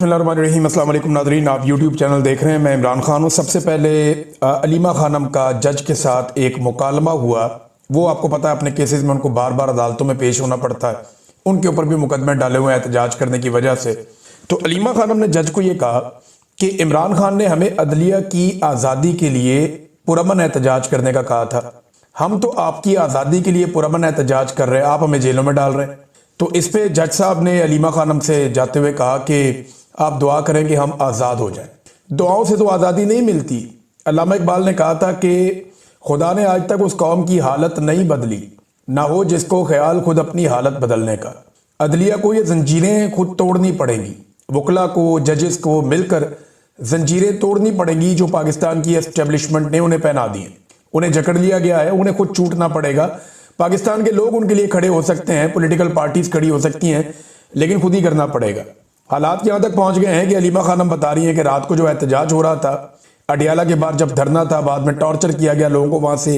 बिस्मिल्लाहिर्रहमानिर्रहीम। अस्सलाम वालेकुम नाज़रीन, आप यूट्यूब चैनल देख रहे हैं। मैं इमरान खान हूँ। सबसे पहले अलीमा खानम का जज के साथ एक मुकालमा हुआ। वो आपको पता है अपने केसेस में उनको बार बार अदालतों में पेश होना पड़ता है। उनके ऊपर भी मुकदमे डाले हुए हैं एहतजाज करने की वजह से। तो अलीमा खानम ने जज को ये कहा कि इमरान खान ने हमें अदलिया की आज़ादी के लिए पुरअमन एहतजाज करने का कहा था। हम तो आपकी आज़ादी के लिए पुरअमन एहतजाज कर रहे हैं, आप हमें जेलों में डाल रहे हैं। तो इस पे जज साहब ने अलीमा खानम से जाते हुए कहा कि आप दुआ करें कि हम आज़ाद हो जाएं। दुआओं से तो आज़ादी नहीं मिलती। अल्लामा इकबाल ने कहा था कि खुदा ने आज तक उस कौम की हालत नहीं बदली, ना हो जिसको ख्याल खुद अपनी हालत बदलने का। अदलिया को ये जंजीरें खुद तोड़नी पड़ेंगी, वकला को, जजेस को मिलकर जंजीरें तोड़नी पड़ेंगी जो पाकिस्तान की एस्टेब्लिशमेंट ने उन्हें पहना दी हैं। उन्हें जकड़ लिया गया है, उन्हें खुद छूटना पड़ेगा। पाकिस्तान के लोग उनके लिए खड़े हो सकते हैं, पॉलिटिकल पार्टीज खड़ी हो सकती हैं, लेकिन खुद ही करना पड़ेगा। हालात यहाँ तक पहुंच गए हैं कि अलीमा खानम बता रही हैं कि रात को जो एहतजाज हो रहा था अडियाला के बाद, जब धरना था, बाद में टॉर्चर किया गया, लोगों को वहां से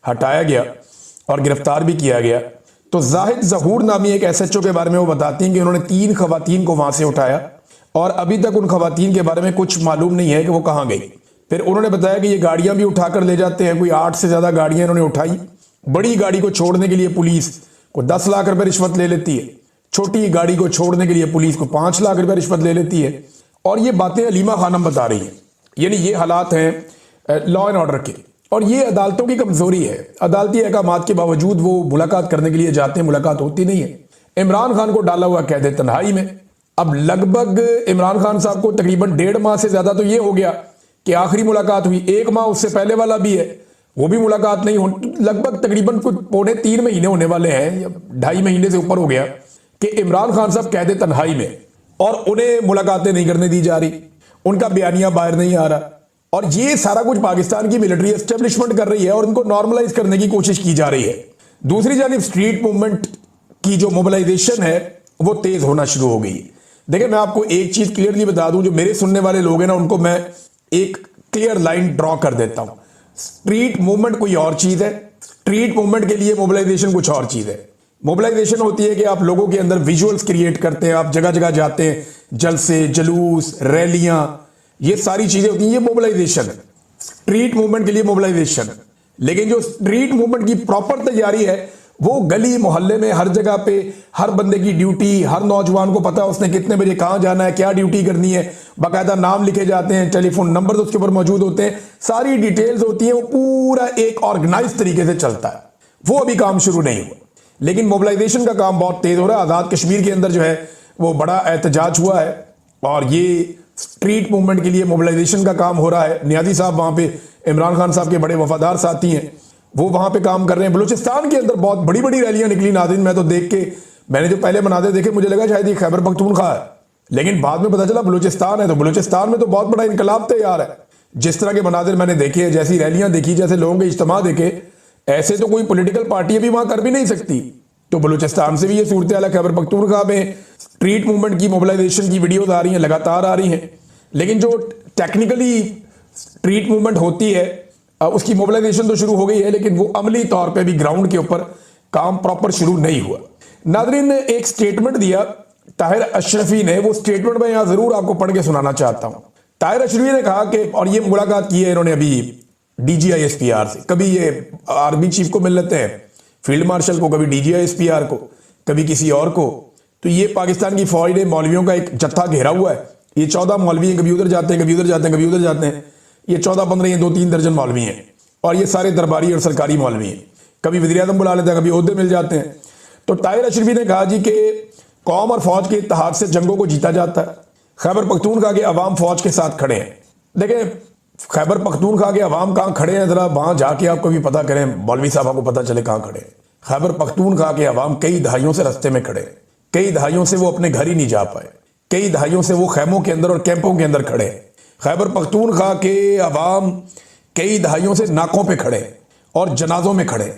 हटाया गया और गिरफ्तार भी किया गया। तो जाहिद जहूर नामी एक SHO के बारे में वो बताती हैं कि उन्होंने 3 खवातीन को वहां से उठाया और अभी तक उन खवातीन के बारे में कुछ मालूम नहीं है कि वो कहाँ गई। फिर उन्होंने बताया कि ये गाड़ियां भी उठाकर ले जाते हैं, कोई 8 से ज्यादा गाड़ियां इन्होंने उठाई। बड़ी गाड़ी को छोड़ने के लिए पुलिस को 10 लाख रुपए रिश्वत ले लेती है, छोटी गाड़ी को छोड़ने के लिए पुलिस को 5 लाख रुपए रिश्वत ले लेती है। और ये बातें अलीमा खानम बता रही है। यानी ये हालात हैं लॉ एंड ऑर्डर के, और ये अदालतों की कमजोरी है। अदालती अहकामात के बावजूद वो मुलाकात करने के लिए जाते हैं, मुलाकात होती नहीं है। इमरान खान को डाला हुआ कैद तन्हाई में। अब लगभग इमरान खान साहब को तकरीबन 1.5 माह से ज्यादा तो ये हो गया कि आखिरी मुलाकात हुई। 1 माह उससे पहले वाला भी है, वो भी मुलाकात नहीं हो। लगभग तकरीबन कुछ 2.5 महीने होने वाले हैं, या 2.5 महीने से ऊपर हो गया कि इमरान खान साहब कैद तन्हाई में, और उन्हें मुलाकातें नहीं करने दी जा रही, उनका बयानिया बाहर नहीं आ रहा। और ये सारा कुछ पाकिस्तान की मिलिट्री एस्टेब्लिशमेंट कर रही है और इनको नॉर्मलाइज करने की कोशिश की जा रही है। दूसरी जानिब स्ट्रीट मूवमेंट की जो मोबिलाइजेशन है वो तेज होना शुरू हो गई। देखिए, मैं आपको एक चीज क्लियरली बता दूं, जो मेरे सुनने वाले लोग हैं ना, उनको मैं एक क्लियर लाइन ड्रॉ कर देता हूं। स्ट्रीट मूवमेंट कोई और चीज है, स्ट्रीट मूवमेंट के लिए मोबिलाइजेशन कुछ और चीज है। मोबिलाइजेशन होती है कि आप लोगों के अंदर विजुअल्स क्रिएट करते हैं, आप जगह जगह जाते हैं, जलसे, जुलूस, रैलियां, ये सारी चीजें होती हैं, ये मोबिलाइजेशन है। स्ट्रीट मूवमेंट के लिए मोबिलाइजेशन। लेकिन जो स्ट्रीट मूवमेंट की प्रॉपर तैयारी है वो गली मोहल्ले में हर जगह पे हर बंदे की ड्यूटी, हर नौजवान को पता है उसने कितने बजे कहां जाना है, क्या ड्यूटी करनी है, बाकायदा नाम लिखे जाते हैं, टेलीफोन नंबर उसके ऊपर मौजूद होते हैं, सारी डिटेल्स होती है। वो पूरा एक ऑर्गेनाइज तरीके से चलता है। वो अभी काम शुरू नहीं हुआ, लेकिन मोबिलाइजेशन का काम बहुत तेज हो रहा है। आजाद कश्मीर के अंदर जो है वो बड़ा एहतजाज हुआ है और ये स्ट्रीट मूवमेंट के लिए मोबिलाइजेशन का काम हो रहा है। नियाजी साहब वहां पे इमरान खान साहब के बड़े वफादार साथी हैं, वो वहां पे काम कर रहे हैं। बलूचिस्तान के अंदर बहुत बड़ी बड़ी रैलियां निकली नाज़रीन। मैं तो देख के, मैंने जो पहले मनाज़िर देखे मुझे लगा शायद ये खैबर पख्तूनख्वा है, लेकिन बाद में पता चला बलूचिस्तान है। तो बलूचिस्तान में तो बहुत बड़ा इनकलाब तैयार है। जिस तरह के मनाज़िर मैंने देखे, जैसी रैलियां देखी, जैसे लोगों के इज्तिमा देखे, ऐसे तो कोई पॉलिटिकल पार्टी अभी वहां कर भी नहीं सकती। तो बलूचिस्तान से भी ये सूरत हाल है। खैबर पख्तूनख्वा में स्ट्रीट मूवमेंट की मोबिलाइजेशन की वीडियोज आ रही हैं, लगातार आ रही हैं। लेकिन जो टेक्निकली स्ट्रीट मूवमेंट होती है उसकी मोबिलाइजेशन तो शुरू हो गई है, लेकिन वो अमली तौर पे भी ग्राउंड के ऊपर काम प्रॉपर शुरू नहीं हुआ। नाज़रीन ने एक स्टेटमेंट दिया ताहिर अशरफी ने, वो स्टेटमेंट मैं यहां जरूर आपको पढ़ के सुनाना चाहता हूं। ताहिर अशरफी ने कहा कि, और ये मुलाकात की है इन्होंने अभी DGISPR से, कभी ये आर्मी चीफ को मिल लेते हैं, फील्ड मार्शल को, कभी DGISPR को, कभी किसी और को। तो ये पाकिस्तान की फौज ने मौलवियों का एक जत्था घेरा हुआ है। ये 14 मौलवी हैं, कभी उधर जाते हैं, कभी उधर जाते हैं, कभी उधर जाते हैं। ये 14-15, ये 2-3 दर्जन मौलवी हैं, और ये सारे दरबारी और सरकारी मौलवी हैं। कभी वज़ीर आज़म बुला लेते हैं, कभी ओहदे मिल जाते हैं। तो ताहिर अशरफी ने कहा जी कि कौम और फौज के इत्तेहाद से जंगों को जीता जाता है। खैबर पख्तूनख्वा के अवाम फौज के साथ खड़े हैं। देखें, खैबर पख्तूनख्वा के अवाम कहाँ खड़े हैं, जरा वहां जाके आपको भी पता करें, मौलवी साहब को पता चले कहाँ खड़े हैं। खैबर पख्तूनख्वा के अवाम कई दहाइयों से रस्ते में खड़े हैं, कई दहाइयों से वो अपने घर ही नहीं जा पाए, कई दहाइयों से वो खैमों के अंदर और कैंपों के अंदर खड़े हैं। खैबर पख्तूनख्वा के अवाम कई दहाइयों से नाकों पे खड़े और जनाजों में खड़े।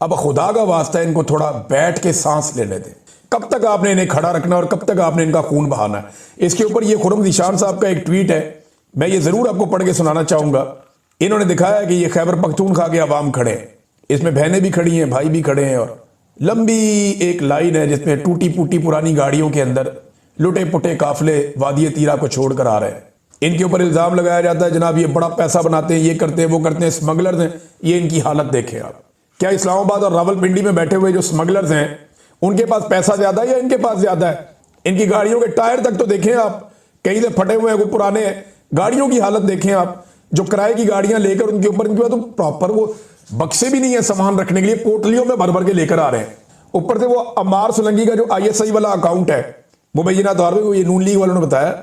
अब खुदा का वास्ता है, इनको थोड़ा बैठ के सांस लेने दें। कब तक आपने इन्हें खड़ा रखना और कब तक आपने इनका खून बहाना है? इसके ऊपर ये खुर्रम ज़ीशान साहब का एक ट्वीट है, मैं ये जरूर आपको पढ़ के सुनाना चाहूंगा। इन्होंने दिखाया कि ये खैबर पख्तूनख्वा के अवाम खड़े हैं, इसमें बहनें भी खड़ी हैं, भाई भी खड़े हैं, और लंबी एक लाइन है जिसमें टूटी फूटी पुरानी गाड़ियों के अंदर लुटे पुटे काफले वादी तीरा को छोड़कर आ रहे हैं। इनके ऊपर इल्जाम लगाया जाता है जनाब ये बड़ा पैसा बनाते हैं, ये करते हैं, वो करते हैं, स्मगलर्स हैं। ये इनकी हालत देखें आप। क्या इस्लामाबाद और रावलपिंडी में बैठे हुए जो स्मगलर्स हैं उनके पास पैसा ज्यादा है या इनके पास ज्यादा है? इनकी गाड़ियों के टायर तक तो देखें आप, कहीं से फटे हुए हैं, वो पुराने हैं। गाड़ियों की हालत देखें आप, जो किराए की गाड़ियां लेकर उनके ऊपर इनके पास तो प्रॉपर वो बक्से भी नहीं है सामान रखने के लिए, पोटलियों में भर भर के लेकर आ रहे हैं। ऊपर से वो अम्मार सोलंकी का जो ISI वाला अकाउंट है, मुबैना तौर पर ये नून लीग वालों ने बताया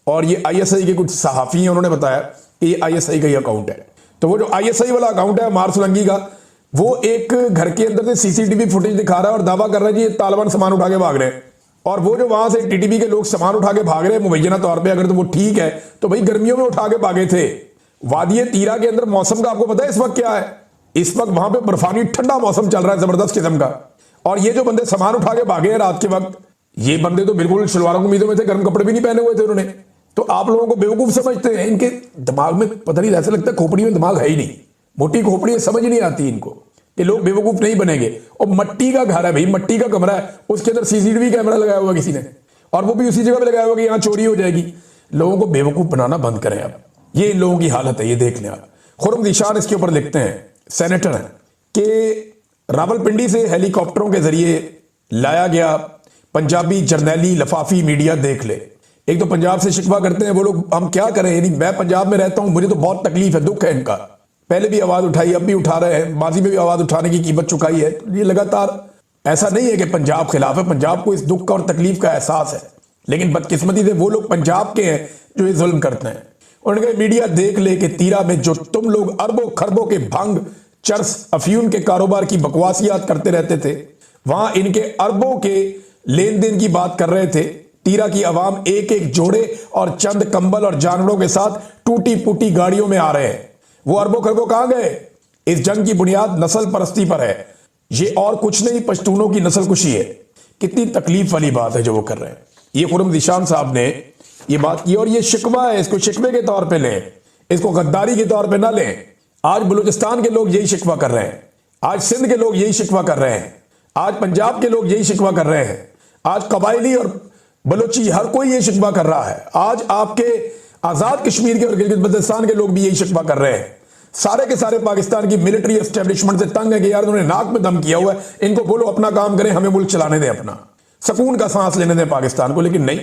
और ये ISI के कुछ सहाफी हैं, उन्होंने बताया कि ये ISI का ही अकाउंट है। तो वो जो ISI वाला अकाउंट है अम्मार सोलंकी का, वो एक घर के अंदर से CCTV फुटेज दिखा रहा है और दावा कर रहा है कि ये तालिबान सामान उठा के भाग रहे हैं। और वो जो वहां से TTP के लोग सामान उठा के भाग रहे हैं मुबैना तौर पे अगर तो वो ठीक है तो भाई गर्मियों में उठा के भागे थे। वादी तीरा के अंदर मौसम का आपको पता है इस वक्त क्या है? इस वक्त वहां पे बर्फानी ठंडा मौसम चल रहा है जबरदस्त किस्म का। और ये जो बंदे सामान उठा के भागे हैं रात के वक्त, ये बंदे तो बिल्कुल शलवारों कमीजों में थे, गर्म कपड़े भी नहीं पहने हुए थे उन्होंने। तो आप लोगों को बेवकूफ समझते हैं, इनके दिमाग में पता नहीं ऐसा लगता है खोपड़ी में दिमाग है ही नहीं, मोटी खोपड़ी है, समझ नहीं आती इनको कि लोग बेवकूफ नहीं बनेंगे। और मट्टी का घर है भाई, मट्टी का कमरा है, उसके अंदर CCTV कैमरा लगाया हुआ किसी ने और वो भी उसी जगह पे लगाया हुआ कि यहां चोरी हो जाएगी। लोगों को बेवकूफ बनाना बंद करें अब। ये इन लोगों की हालत है, ये देख लें आप। खुर्रम निशान इसके ऊपर लिखते हैं, सेनेटर हैं, कि रावलपिंडी से हेलीकॉप्टरों के जरिए लाया गया पंजाबी जर्नैली लफाफी मीडिया देख ले। एक तो पंजाब से शिकवा करते हैं वो लोग, हम क्या करें, यानी मैं पंजाब में रहता हूं, मुझे तो बहुत तकलीफ है, दुख है इनका। पहले भी आवाज उठाई, अब भी उठा रहे हैं, माजी में भी आवाज उठाने की कीमत चुकाई है। ये लगातार ऐसा नहीं है कि पंजाब खिलाफ है, पंजाब को इस दुख का और तकलीफ का एहसास है, लेकिन बदकिस्मती से वो लोग पंजाब के हैं जो ये जुल्म करते हैं। उन्होंने कहा मीडिया देख ले कि तीरा में जो तुम लोग अरबों खरबों के भंग चर्स अफीम के कारोबार की बकवासियात करते रहते थे, वहां इनके अरबों के लेन देन की बात कर रहे थे। तीरा की आवाम एक एक जोड़े और चंद कंबल और जानवरों के साथ टूटी फूटी गाड़ियों में आ रहे हैं। वो अरबों खरबों कहां गए? इस जंग की बुनियाद नस्ल परस्ती पर है, ये और कुछ नहीं, पश्तूनों की नस्ल कुशी है। कितनी तकलीफ वाली बात है जो वो कर रहे हैं। ये खुर्रम निशान साहब ने ये बात की और ये शिकवा है, इसको शिकवे के तौर पे लें, इसको गद्दारी के तौर पे ना लें। आज बलूचिस्तान के लोग यही शिकवा कर रहे हैं, आज सिंध के लोग यही शिकवा कर रहे हैं, आज पंजाब के लोग यही शिकवा कर रहे हैं, आज कबायली और बलोची हर कोई यही शिकवा कर रहा है। आज आपके आजाद कश्मीर के और गिलगित बल्तिस्तान के लोग भी यही शिकवा कर रहे हैं। सारे के सारे पाकिस्तान की मिलिट्री एस्टेब्लिशमेंट से तंग है कि यार उन्होंने नाक में दम किया हुआ है, इनको बोलो अपना काम करें, हमें मुल्क चलाने दें, अपना सुकून का सांस लेने दें पाकिस्तान को। लेकिन नहीं,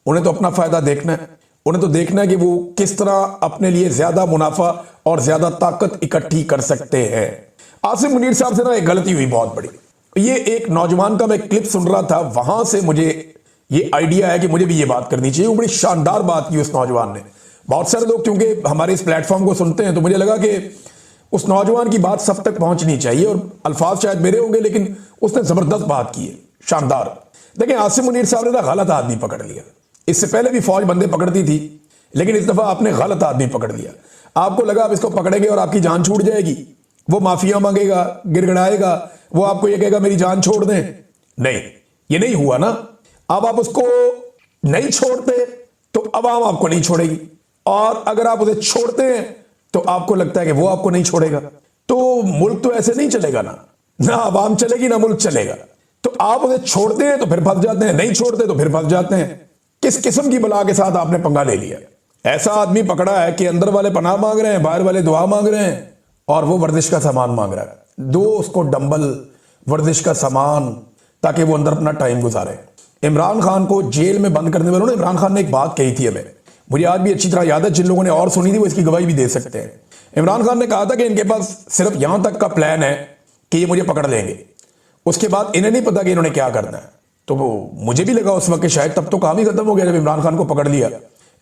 उन्हें तो अपना फायदा देखना है, उन्हें तो देखना है कि वो किस तरह अपने लिए ज्यादा मुनाफा और ज्यादा ताकत इकट्ठी कर सकते हैं। आसिम मुनीर साहब से ना एक गलती हुई बहुत बड़ी। ये एक नौजवान का मैं क्लिप सुन रहा था, वहां से मुझे ये आइडिया है कि मुझे भी ये बात करनी चाहिए। वो बड़ी शानदार बात की उस नौजवान ने। बहुत सारे लोग क्योंकि हमारे इस प्लेटफॉर्म को सुनते हैं तो मुझे लगा कि उस नौजवान की बात सब तक पहुंचनी चाहिए और अल्फाज शायद मेरे होंगे, लेकिन उसने जबरदस्त बात की है, शानदार। देखिए आसिम मुनीर साहब ने ना गलत आदमी पकड़ लिया। इससे पहले भी फौज बंदे पकड़ती थी, लेकिन इस दफा आपने गलत आदमी पकड़ लिया। आपको लगा आप इसको पकड़ेंगे और आपकी जान छूट जाएगी, वो माफिया मांगेगा, गिड़गिड़ाएगा, वो आपको ये कहेगा मेरी जान छोड़ दें। नहीं, ये नहीं हुआ ना। अब आप उसको नहीं छोड़ते तो अवाम आपको नहीं छोड़ेगी, और अगर आप उसे छोड़ते हैं तो आपको लगता है कि वो आपको नहीं छोड़ेगा। तो मुल्क तो ऐसे नहीं चलेगा ना अवाम चलेगी ना मुल्क चलेगा। तो आप उसे छोड़ते हैं तो फिर फंस जाते हैं, नहीं छोड़ते तो फिर फंस जाते हैं। किस किस्म की बला के साथ आपने पंगा ले लिया? ऐसा आदमी पकड़ा है कि अंदर वाले पनाह मांग रहे हैं, बाहर वाले दुआ मांग रहे हैं, और वो वर्जिश का सामान मांग रहा है। दो उसको डंबल, वर्जिश का सामान, ताकि वो अंदर अपना टाइम गुजारे। इमरान खान को जेल में बंद करने वालों ने, इमरान खान ने एक बात कही थी हमें, मुझे आज भी अच्छी तरह याद है, जिन लोगों ने और सुनी थी वो इसकी गवाही भी दे सकते हैं। इमरान खान ने कहा था कि इनके पास सिर्फ यहां तक का प्लान है कि ये मुझे पकड़ लेंगे, उसके बाद इन्हें नहीं पता कि इन्होंने क्या करना है। तो वो मुझे भी लगा उस वक्त कि शायद तब तो काम ही खत्म हो गया जब इमरान खान को पकड़ लिया।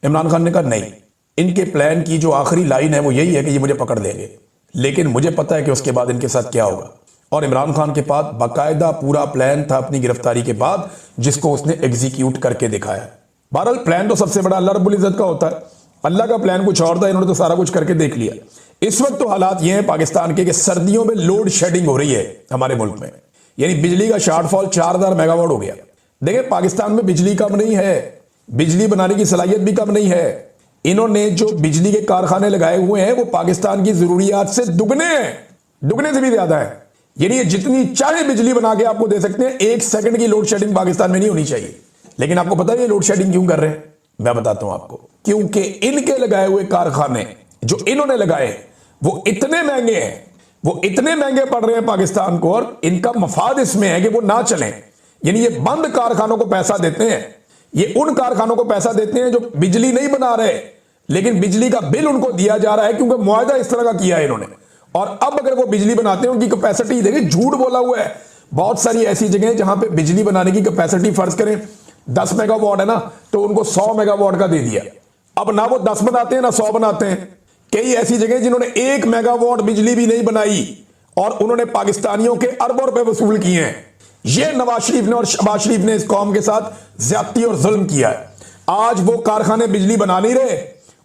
इमरान खान ने कहा नहीं, इनके प्लान की जो आखिरी लाइन है वो यही है कि ये मुझे पकड़ लेंगे, लेकिन मुझे पता है कि उसके बाद इनके साथ क्या होगा। और इमरान खान के पास बाकायदा पूरा प्लान था अपनी गिरफ्तारी के बाद, जिसको उसने एग्जीक्यूट करके दिखाया। बहरहाल प्लान तो सबसे बड़ा अल्लाह रब्बुल इज्जत का होता है, अल्लाह का प्लान कुछ और था, इन्होंने तो सारा कुछ करके देख लिया। इस वक्त तो हालात ये हैं पाकिस्तान के कि सर्दियों में लोड शेडिंग हो रही है हमारे मुल्क में, यानी बिजली का शॉर्टफॉल 4000 मेगावाट हो गया। देखिए पाकिस्तान में बिजली कम नहीं है, बिजली बनाने की सलाहियत भी कम नहीं है। इन्होंने जो बिजली के कारखाने लगाए हुए हैं वो पाकिस्तान की जरूरियात से दुगने हैं, दुगने से भी ज्यादा है। यानी जितनी चाहे बिजली बना के आपको दे सकते हैं, 1 सेकंड की लोड शेडिंग पाकिस्तान में नहीं होनी चाहिए। लेकिन आपको पता है ये लोड शेडिंग क्यों कर रहे हैं? मैं बताता हूं आपको। क्योंकि इनके लगाए हुए कारखाने जो इन्होंने लगाए वो इतने महंगे हैं, वो इतने महंगे पड़ रहे हैं पाकिस्तान को, और इनका मफाद इसमें है कि वो ना चलें। यानी ये बंद कारखानों को पैसा देते हैं, ये उन कारखानों को पैसा देते हैं जो बिजली नहीं बना रहे, लेकिन बिजली का बिल उनको दिया जा रहा है क्योंकि मुआहदा इस तरह का किया है इन्होंने। और अब अगर वो बिजली बनाते हैं, उनकी कैपेसिटी देखिए, झूठ बोला हुआ है। बहुत सारी ऐसी जगह है जहां पे बिजली बनाने की कैपेसिटी फर्ज करें 10 मेगावाट है ना, तो उनको 100 मेगावाट का दे दिया। अब ना वो 10 बनाते हैं ना 100 बनाते हैं। कई ऐसी जगह जिन्होंने 1 मेगावाट बिजली भी नहीं बनाई और उन्होंने पाकिस्तानियों के अरबों रुपए वसूल किए हैं। ये नवाज शरीफ ने और शहबाज शरीफ ने इस कौम के साथ ज्यादती और जुल्म किया है। आज वो कारखाने बिजली बना नहीं रहे,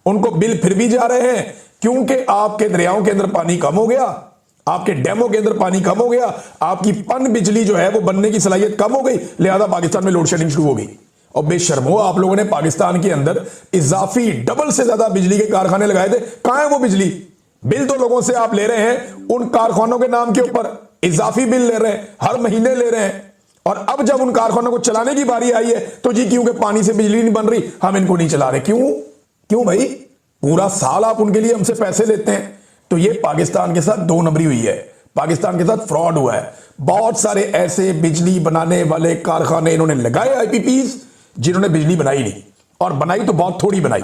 उनको बिल फिर भी जा रहे हैं क्योंकि आपके दरियाओं के अंदर पानी कम हो गया, आपके डैमों के अंदर पानी कम हो गया, आपकी पन बिजली जो है वो बनने की सलाहियत कम हो गई, लिहाजा पाकिस्तान में लोड शेडिंग शुरू हो गई। और बेशर्मो, आप लोगों ने पाकिस्तान के अंदर इजाफी डबल से ज्यादा बिजली के कारखाने लगाए थे। कहां है वो बिजली? बिल तो लोगों से आप ले रहे हैं उन कारखानों के नाम के ऊपर, इजाफी बिल ले रहे हैं, हर महीने ले रहे हैं। और अब जब उन कारखानों को चलाने की बारी आई है तो जी क्योंकि पानी से बिजली नहीं बन रही, हम इनको नहीं चला रहे। क्यों? क्यों भाई? पूरा साल आप उनके लिए हमसे पैसे लेते हैं। तो ये पाकिस्तान के साथ दो नंबरी हुई है, पाकिस्तान के साथ फ्रॉड हुआ है। बहुत सारे ऐसे बिजली बनाने वाले कारखाने इन्होंने लगाए, आईपीपीज, जिन्होंने बिजली बनाई नहीं, और बनाई तो बहुत थोड़ी बनाई।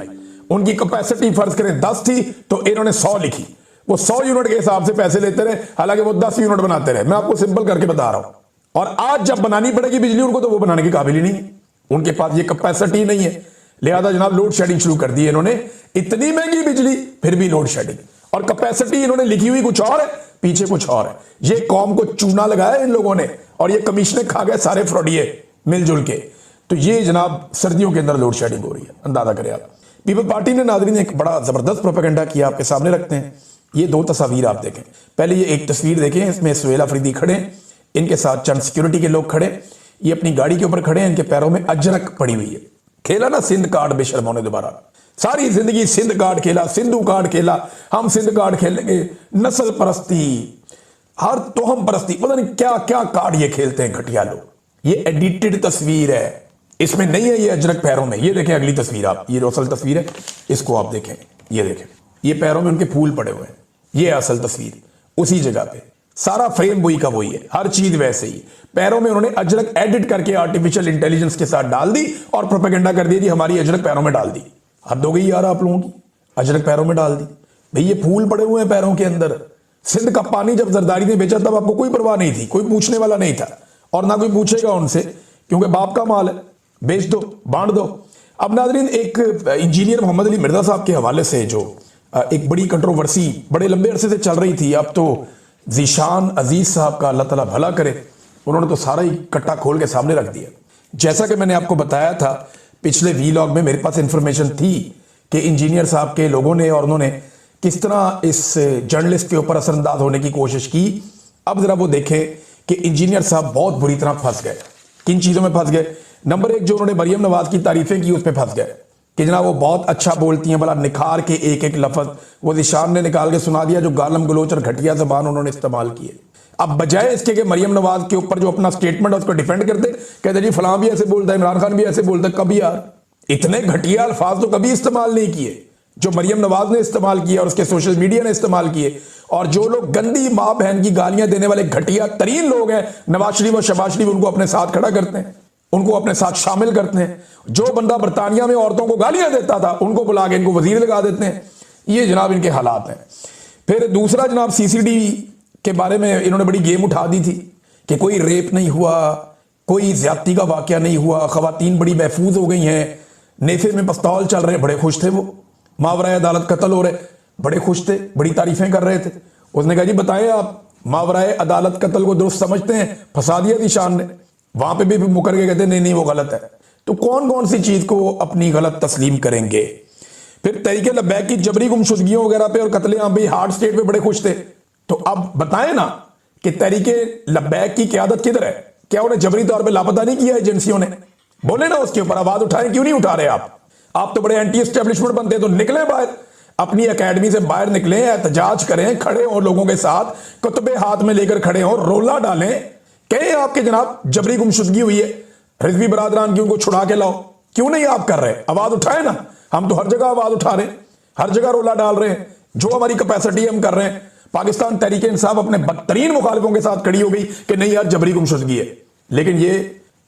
उनकी कैपेसिटी फर्ज करें 10 थी तो इन्होंने 100 लिखी। वो 100 यूनिट के हिसाब से पैसे लेते रहे, हालांकि वो 10 यूनिट बनाते रहे। मैं आपको सिंपल करके बता रहा हूं। और आज जब बनानी पड़ेगी बिजली उनको, तो वो बनाने के काबिल ही नहीं है, उनके पास ये कैपेसिटी नहीं है। लिहाजा जनाब लोड शेडिंग शुरू कर दी है इन्होंने। इतनी महंगी बिजली फिर भी लोड शेडिंग, और कैपेसिटी इन्होंने लिखी हुई कुछ और है, पीछे कुछ और है। ये कौम को चूना लगाया इन लोगों ने, और ये कमीशने खा गए सारे फ्रॉडिये मिलजुल के। तो ये जनाब सर्दियों के अंदर लोड शेडिंग हो रही है, अंदाजा करें आप। पीपल पार्टी ने नाज़रीन एक बड़ा जबरदस्त प्रोपेगेंडा किया, आपके सामने रखते हैं। ये दो तस्वीर आप देखें। पहले ये एक तस्वीर देखें, इसमें सुहेल अफरीदी खड़े हैं, इनके साथ चंद सिक्योरिटी के लोग खड़े, ये अपनी गाड़ी के ऊपर खड़े हैं, इनके पैरों में अजरक पड़ी हुई है। खेला ना सिंध कार्ड बेशर्मों ने दोबारा, सारी जिंदगी सिंध कार्ड खेला, सिंधु कार्ड खेला, हम सिंध कार्ड खेलेंगे, नस्ल परस्ती, हर तोहम परस्ती, पता नहीं क्या क्या कार्ड ये खेलते हैं घटिया लोग। ये एडिटेड तस्वीर है, इसमें नहीं है ये अजरक पैरों में। ये देखें अगली तस्वीर आप, ये असल तस्वीर है, इसको आप देखें, ये देखें, ये पैरों में उनके फूल पड़े हुए हैं। ये असल तस्वीर, उसी जगह पे सारा फ्रेम वही का वही है, हर चीज वैसे ही। पैरों में उन्होंने अजरक एडिट करके आर्टिफिशियल इंटेलिजेंस के साथ डाल दी और प्रोपेगेंडा कर दिया कि हमारी अजरक पैरों में डाल दी। हद हो गई यार आप लोगों की, अजरक पैरों में डाल दी। भाई ये फूल पड़े हुए हैं पैरों के अंदर। सिंध का पानी जब जरदारी ने बेचा तब आपको कोई परवाह नहीं थी, कोई पूछने वाला नहीं था, और ना कोई पूछेगा उनसे, क्योंकि बाप का माल है, बेच दो, बांट दो। अब नाजरीन, एक इंजीनियर मोहम्मद अली मिर्जा साहब के हवाले से जो एक बड़ी कंट्रोवर्सी बड़े लंबे अरसे से चल रही थी, अब तो जीशान अजीज साहब का अल्लाह ताला भला करे, उन्होंने तो सारा ही कट्टा खोल के सामने रख दिया। जैसा कि मैंने आपको बताया था पिछले वीलॉग में, मेरे पास इंफॉर्मेशन थी कि इंजीनियर साहब के लोगों ने और उन्होंने किस तरह इस जर्नलिस्ट के ऊपर असरअंदाज होने की कोशिश की। अब जरा वो देखें कि इंजीनियर साहब बहुत बुरी तरह फंस गए। किन चीज़ों में फंस गए? नंबर एक, जो उन्होंने मरियम नवाज की तारीफें की, उस पर फंस गए कि जनाब वो बहुत अच्छा बोलती हैं, भला निखार के एक एक लफ्ज वो निशान ने निकाल के सुना दिया, जो गालम गलोच और घटिया जबान उन्होंने इस्तेमाल की है। अब बजाय इसके कि मरियम नवाज के ऊपर जो अपना स्टेटमेंट है उसको डिफेंड करते, कहते जी फलां भी ऐसे बोलता है, इमरान खान भी ऐसे बोलता है। कभी यार इतने घटिया अल्फाज तो कभी इस्तेमाल नहीं किए जो मरियम नवाज ने इस्तेमाल किए और उसके सोशल मीडिया ने इस्तेमाल किए। और जो लोग गंदी माँ बहन की गालियां देने वाले घटिया तरीन लोग हैं, नवाज शरीफ और शहबाज शरीफ, उनको अपने साथ खड़ा करते हैं, उनको अपने साथ शामिल करते हैं। जो बंदा बरतानिया में औरतों को गालियां देता था उनको बुला के इनको वजीर लगा देते हैं। ये जनाब इनके हालात हैं। फिर दूसरा जनाब, सीसीडी के बारे में इन्होंने बड़ी गेम उठा दी थी कि कोई रेप नहीं हुआ, कोई ज्यादती का वाकया नहीं हुआ, खवातीन बड़ी महफूज हो गई हैं, नेफे में पिस्तौल चल रहे, बड़े खुश थे वो, मावराए अदालत कत्ल हो रहे, बड़े खुश थे, बड़ी तारीफें कर रहे थे। उसने कहा जी बताएं आप मावराए अदालत कत्ल को दुरुस्त समझते हैं? फंसा दिया निशान ने, वहां पे भी मुकर के कहते नहीं नहीं वो गलत है। तो कौन कौन सी चीज को अपनी गलत तस्लीम करेंगे? फिर तरीके लब्बैक की जबरी गुमशुदगियों वगैरह पे और कत्लेआम भी हार्ड स्टेट पे बड़े खुश थे। तो अब बताएं ना कि तरीके लब्बैक की क़यादत किधर है? क्या उन्हें जबरी तौर पे लापता नहीं किया एजेंसियों ने? बोले ना उसके ऊपर, आवाज उठाएं, क्यों नहीं उठा रहे आप तो बड़े एंटी एस्टेब्लिशमेंट बनते, तो निकले बाहर, अपनी एकेडमी से बाहर निकले, एहतजाज करें, खड़े हो लोगों के साथ, कुतबे हाथ में लेकर खड़े हो, रोला डालें, कहें आपके जनाब जबरी गुमशुदगी हुई है, रिजवी बरादरान की उनको छुड़ा के लाओ, क्यों नहीं आप कर रहे? आवाज उठाए ना, हम तो हर जगह आवाज उठा रहे हैं, हर जगह रोला डाल रहे हैं, जो हमारी कैपेसिटी हम कर रहे हैं। पाकिस्तान तहरीक इंसाफ अपने बदतरीन मुखालिफों के साथ खड़ी हो गई कि नहीं यार जबरी गुमशुदगी है, लेकिन ये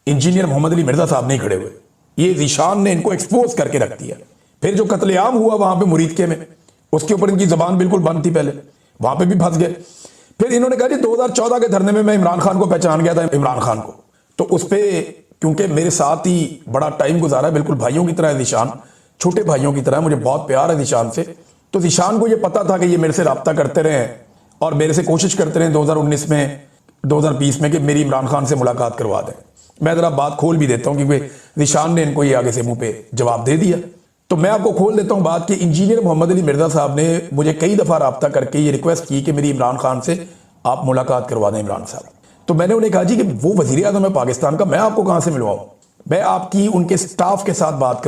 इंजीनियर मोहम्मद अली मिर्जा साहब नहीं खड़े हुए, ये ज़ीशान ने इनको एक्सपोज करके रख दिया। फिर जो कत्लेआम हुआ वहां पे मुरीदके में, उसके ऊपर इनकी जबान बिल्कुल बंद थी, पहले वहां पे भी फंस गए। फिर इन्होंने कहा जी 2014 के धरने में मैं इमरान खान को पहचान गया था, इमरान खान को, तो उस पर क्योंकि मेरे साथ ही बड़ा टाइम गुजारा, बिल्कुल भाइयों की तरह है ज़ीशान, छोटे भाइयों की तरह, मुझे बहुत प्यार है ज़ीशान से। तो ज़ीशान को ये पता था कि ये मेरे से रब्ता करते रहे और मेरे से कोशिश करते रहे 2019 में 2020 में कि मेरी इमरान खान से मुलाकात करवा दें। मैं ज़रा बात खोल भी देता हूँ क्योंकि ज़ीशान ने इनको ये आगे से मुंह पे जवाब दे दिया, तो मैं आपको खोल देता हूँ बात कि इंजीनियर मोहम्मद अली मिर्जा साहब ने मुझे कई दफ़ा रब्ता करके ये रिक्वेस्ट की कि मेरी इमरान खान से आप मुलाकात करवा दें इमरान साहब। तो मैंने उन्हें कहा जी कि वो वज़ीर आज़म है पाकिस्तान का, मैं आपको कहाँ से मिलवाऊँ, मैं आपकी उनके स्टाफ के साथ बात करूँ।